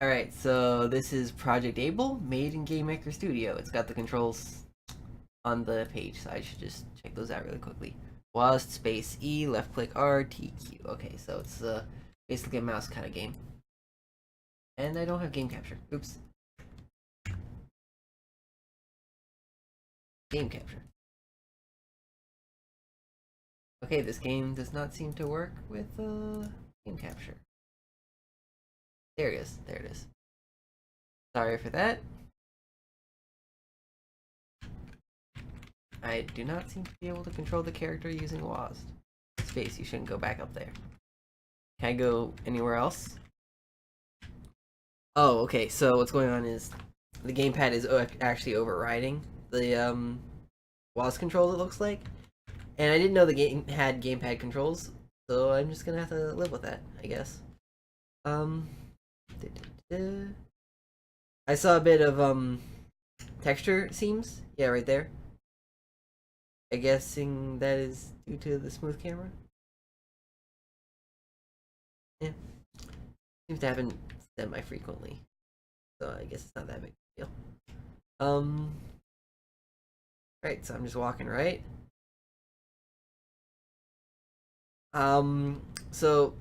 Alright, so this is Project Abel, made in Game Maker Studio. It's got the controls on the page, so I should just check those out really quickly. WASD space E, left click R, T, Q. Okay, so it's basically a mouse kind of game. And I don't have game capture. Oops. Game capture. Okay, this game does not seem to work with game capture. There it is. There it is. Sorry for that. I do not seem to be able to control the character using WASD. Space, you shouldn't go back up there. Can I go anywhere else? Oh, okay, so what's going on is the gamepad is actually overriding the WASD controls, it looks like. And I didn't know the game had gamepad controls, so I'm just gonna have to live with that, I guess. Um, I saw a bit of texture seams. Yeah, right there. I'm guessing that is due to the smooth camera. Yeah, seems to happen semi-frequently, so I guess it's not that big a deal. Right, so I'm just walking right. So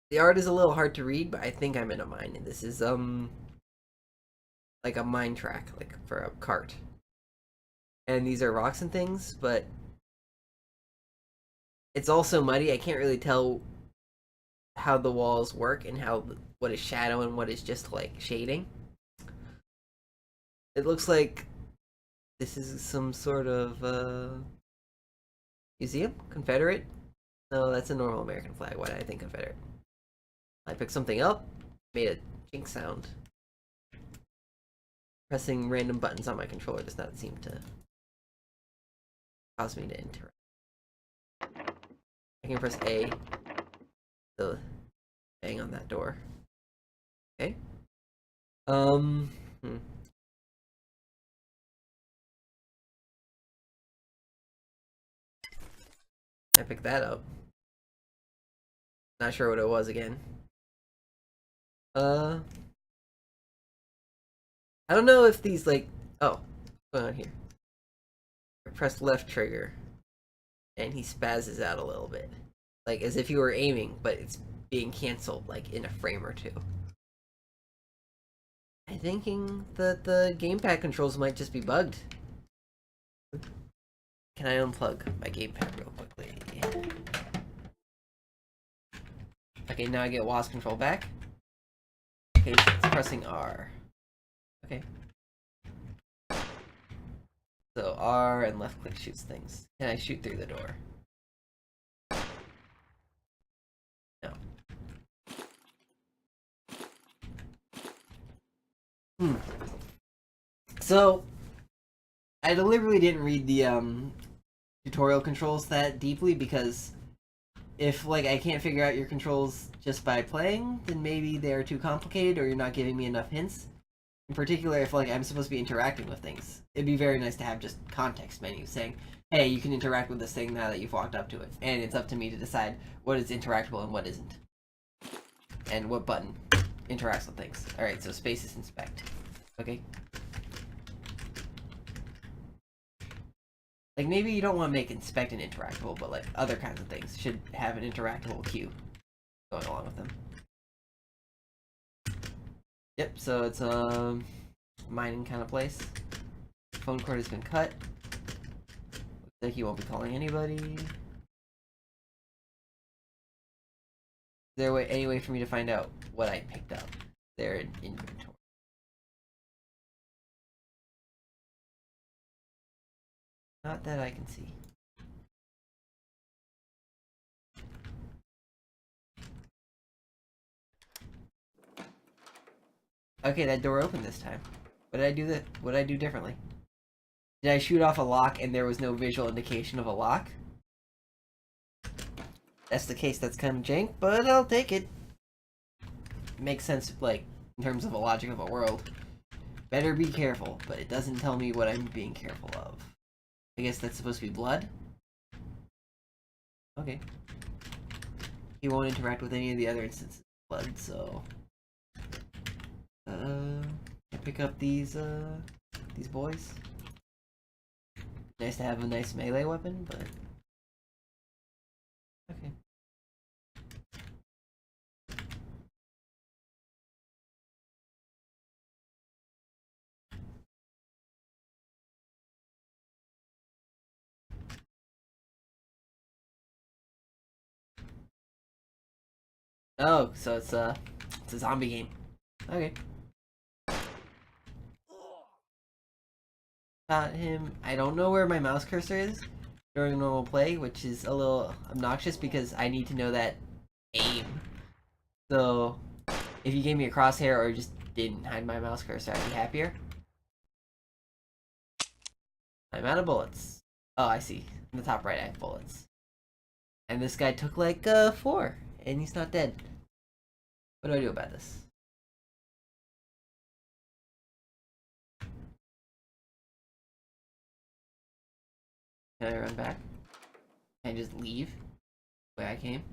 the art is a little hard to read, but I think I'm in a mine, and this is like a mine track, like for a cart. And these are rocks and things, but it's also muddy. I can't really tell how the walls work and what is shadow and what is just like shading. It looks like this is some sort of museum, Confederate. No, that's a normal American flag. Why did I think Confederate? I picked something up, made a chink sound. Pressing random buttons on my controller does not seem to cause me to interact. I can press A to bang on that door. Okay. I picked that up. Not sure what it was again. I don't know if these like. Oh, what's going on here? I press left trigger, and he spazzes out a little bit, like as if you were aiming, but it's being canceled like in a frame or two. I'm thinking that the gamepad controls might just be bugged. Can I unplug my gamepad real quickly? Okay, now I get WASD control back. Okay, so it's pressing R. Okay. So R and left click shoots things. Can I shoot through the door? No. So I deliberately didn't read the tutorial controls that deeply because if like I can't figure out your controls just by playing, then maybe they're too complicated or you're not giving me enough hints. In particular, if like I'm supposed to be interacting with things, it'd be very nice to have just context menus saying, "Hey, you can interact with this thing now that you've walked up to it," and it's up to me to decide what is interactable and what isn't, and what button interacts with things. All right, so space is inspect. Okay. Like maybe you don't want to make inspect and interactable, but like other kinds of things should have an interactable queue going along with them. Yep, so it's a mining kind of place. Phone cord has been cut. Looks like he won't be calling anybody. Is there any way for me to find out what I picked up there in inventory? Not that I can see. Okay, that door opened this time. What did I do what did I do differently? Did I shoot off a lock and there was no visual indication of a lock? That's the case, that's kind of jank, but I'll take it. Makes sense, like, in terms of a logic of a world. Better be careful, but it doesn't tell me what I'm being careful of. I guess that's supposed to be blood? Okay. He won't interact with any of the other instances of blood, so Pick up these boys. Nice to have a nice melee weapon, but okay. Oh, so it's a zombie game. Okay. Got him. I don't know where my mouse cursor is during normal play, which is a little obnoxious because I need to know that aim. So if you gave me a crosshair or just didn't hide my mouse cursor, I'd be happier. I'm out of bullets. Oh, I see. In the top right, I have bullets. And this guy took like 4, and he's not dead. What do I do about this? Can I run back? Can I just leave the way I came?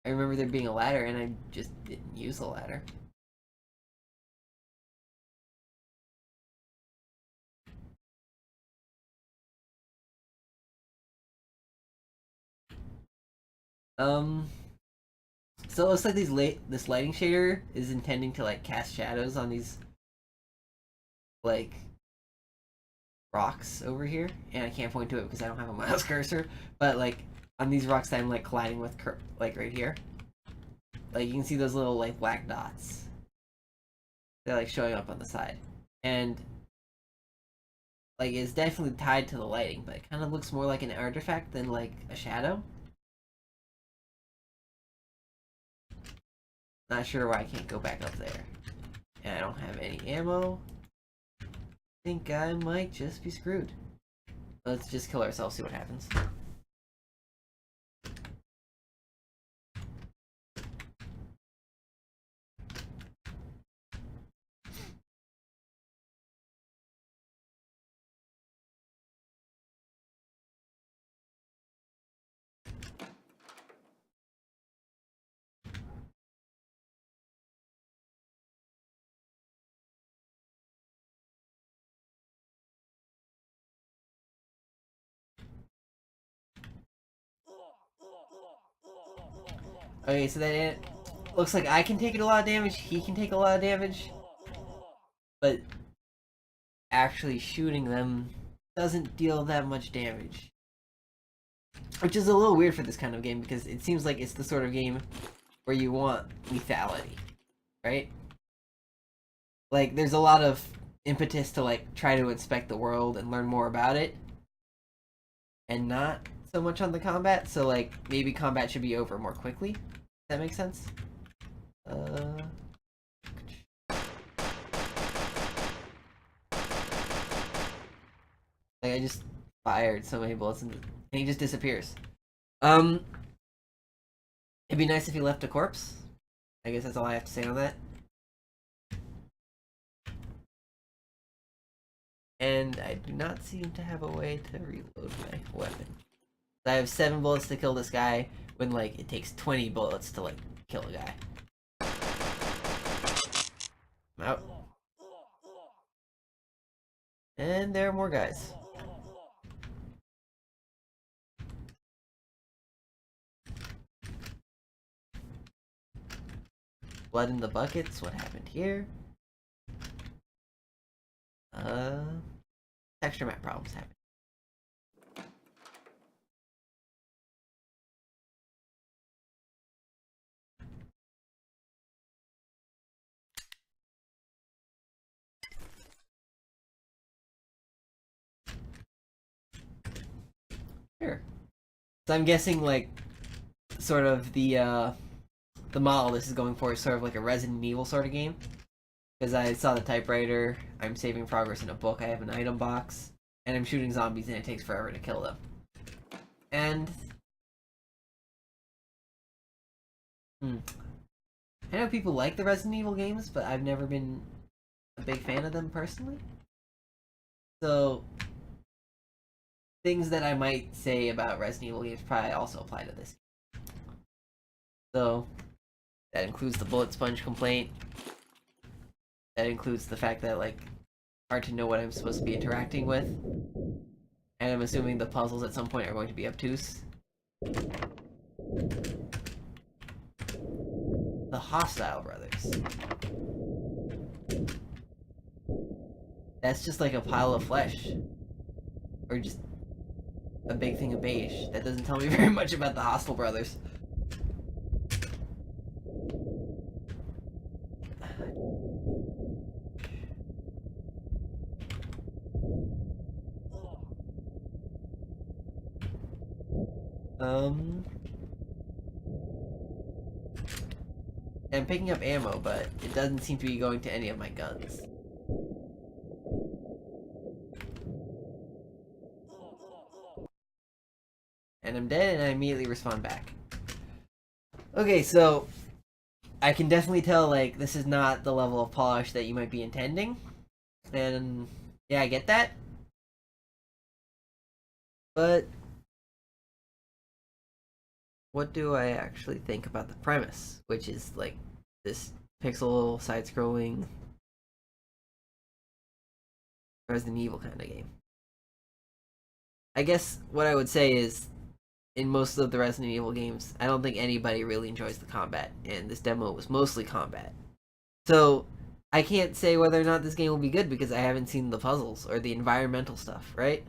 I remember there being a ladder, and I just didn't use the ladder. So it looks like this lighting shader is intending to like cast shadows on these like rocks over here, and I can't point to it because I don't have a mouse cursor. But like on these rocks that I'm like colliding with, like right here, like you can see those little like black dots. They're like showing up on the side, and like it's definitely tied to the lighting, but it kind of looks more like an artifact than like a shadow. Not sure why I can't go back up there. And I don't have any ammo. Think I might just be screwed. Let's just kill ourselves, see what happens. Okay, so that looks like I can take a lot of damage, he can take a lot of damage, but actually shooting them doesn't deal that much damage. Which is a little weird for this kind of game because it seems like it's the sort of game where you want lethality, right? Like there's a lot of impetus to like try to inspect the world and learn more about it, and not so much on the combat. So like maybe combat should be over more quickly. Does that make sense? Like I just fired so many bullets and he just disappears. It'd be nice if he left a corpse. I guess that's all I have to say on that. And I do not seem to have a way to reload my weapon. I have 7 bullets to kill this guy when like it takes 20 bullets to like kill a guy. I'm out. And there are more guys. Blood in the buckets, what happened here? Texture map problems happen. Sure. So I'm guessing like sort of the model this is going for is sort of like a Resident Evil sort of game. Because I saw the typewriter, I'm saving progress in a book, I have an item box, and I'm shooting zombies and it takes forever to kill them. And I know people like the Resident Evil games, but I've never been a big fan of them personally. So things that I might say about Resident Evil games probably also apply to this. So That includes the bullet sponge complaint. That includes the fact that, like, hard to know what I'm supposed to be interacting with. And I'm assuming the puzzles at some point are going to be obtuse. The hostile brothers. That's just like a pile of flesh. Or just a big thing of beige. That doesn't tell me very much about the hostile brothers. I'm picking up ammo, but it doesn't seem to be going to any of my guns. And I'm dead, and I immediately respawn back. Okay, so I can definitely tell, like, this is not the level of polish that you might be intending. And yeah, I get that. But what do I actually think about the premise, which is like this pixel side-scrolling Resident Evil kind of game? I guess what I would say is, in most of the Resident Evil games, I don't think anybody really enjoys the combat, and this demo was mostly combat. So I can't say whether or not this game will be good because I haven't seen the puzzles or the environmental stuff, right?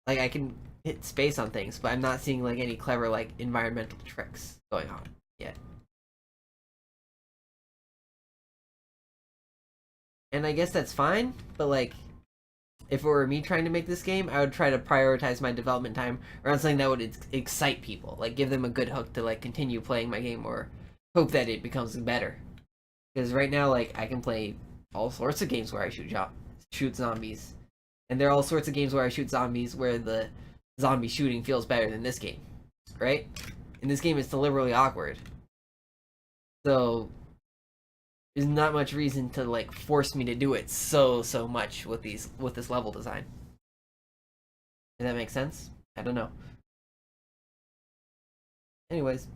Like, I can hit space on things, but I'm not seeing like any clever like environmental tricks going on yet. And I guess that's fine, but like, if it were me trying to make this game, I would try to prioritize my development time around something that would excite people, like give them a good hook to like continue playing my game or hope that it becomes better. Because right now, like, I can play all sorts of games where I shoot zombies, and there are all sorts of games where I shoot zombies where the zombie shooting feels better than this game, right? In this game, it's deliberately awkward. So there's not much reason to like force me to do it so much with this level design. Does that make sense? I don't know. Anyways.